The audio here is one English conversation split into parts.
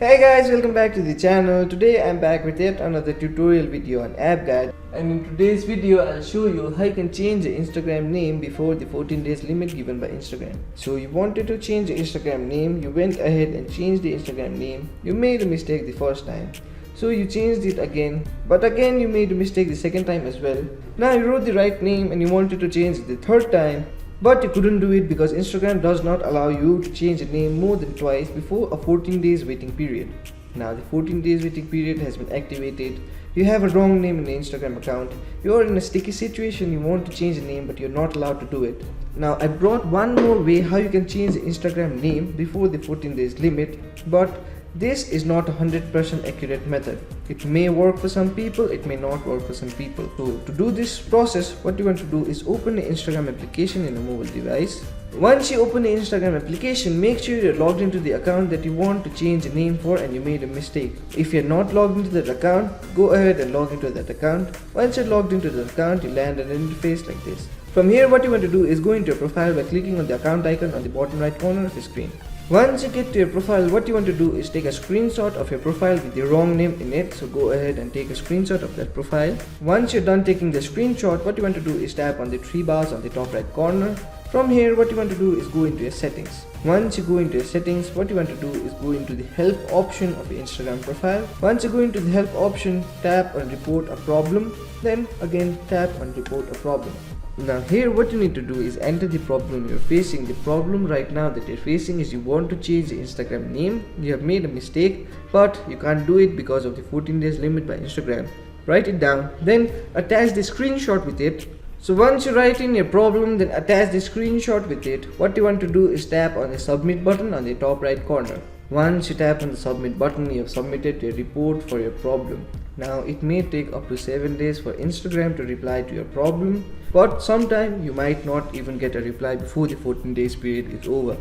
Hey guys, welcome back to the channel. Today I'm back with yet another tutorial video on app guide, and in today's video I'll show you how you can change the Instagram name before the 14 days limit given by Instagram. So you wanted to change the Instagram name, you went ahead and changed the Instagram name, you made a mistake the first time. So you changed it again, but again you made a mistake the second time as well. Now you wrote the right name and you wanted to change it the third time, but you couldn't do it because Instagram does not allow you to change a name more than twice before a 14 days waiting period. Now the 14 days waiting period has been activated. You have a wrong name in the Instagram account. You are in a sticky situation, you want to change the name but you're not allowed to do it. Now I brought one more way how you can change the Instagram name before the 14 days limit, but this is not a 100% accurate method. It may work for some people, it may not work for some people. So to do this process, what you want to do is open the Instagram application in a mobile device. Once you open the Instagram application, make sure you're logged into the account that you want to change the name for and you made a mistake. If you're not logged into that account, go ahead and log into that account. Once you're logged into the account, you land an interface like this. From here, what you want to do is go into your profile by clicking on the account icon on the bottom right corner of the screen. Once you get to your profile, what you want to do is take a screenshot of your profile with the wrong name in it. So go ahead and take a screenshot of that profile. Once you're done taking the screenshot, what you want to do is tap on the three bars on the top right corner. From here, what you want to do is go into your settings. Once you go into your settings, what you want to do is go into the help option of your Instagram profile. Once you go into the help option, tap on report a problem. Then again tap on report a problem. Now here what you need to do is enter the problem you're facing. The problem right now that you're facing is you want to change the Instagram name. You have made a mistake, but you can't do it because of the 14 days limit by Instagram. Write it down, then attach the screenshot with it. So once you write in your problem, then attach the screenshot with it. What you want to do is tap on the submit button on the top right corner. Once you tap on the submit button, you have submitted your report for your problem. Now it may take up to 7 days for Instagram to reply to your problem, but sometime you might not even get a reply before the 14 days period is over.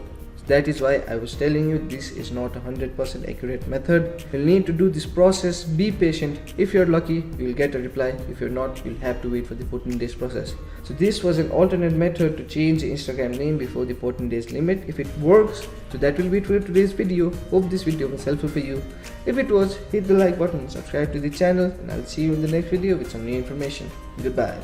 That is why I was telling you this is not a 100% accurate method. You'll need to do this process, be patient. If you're lucky, you'll get a reply. If you're not, you'll have to wait for the 14 days process. So this was an alternate method to change the Instagram name before the 14 days limit. If it works, so that will be it for today's video. Hope this video was helpful for you. If it was, hit the like button, subscribe to the channel, and I'll see you in the next video with some new information. Goodbye.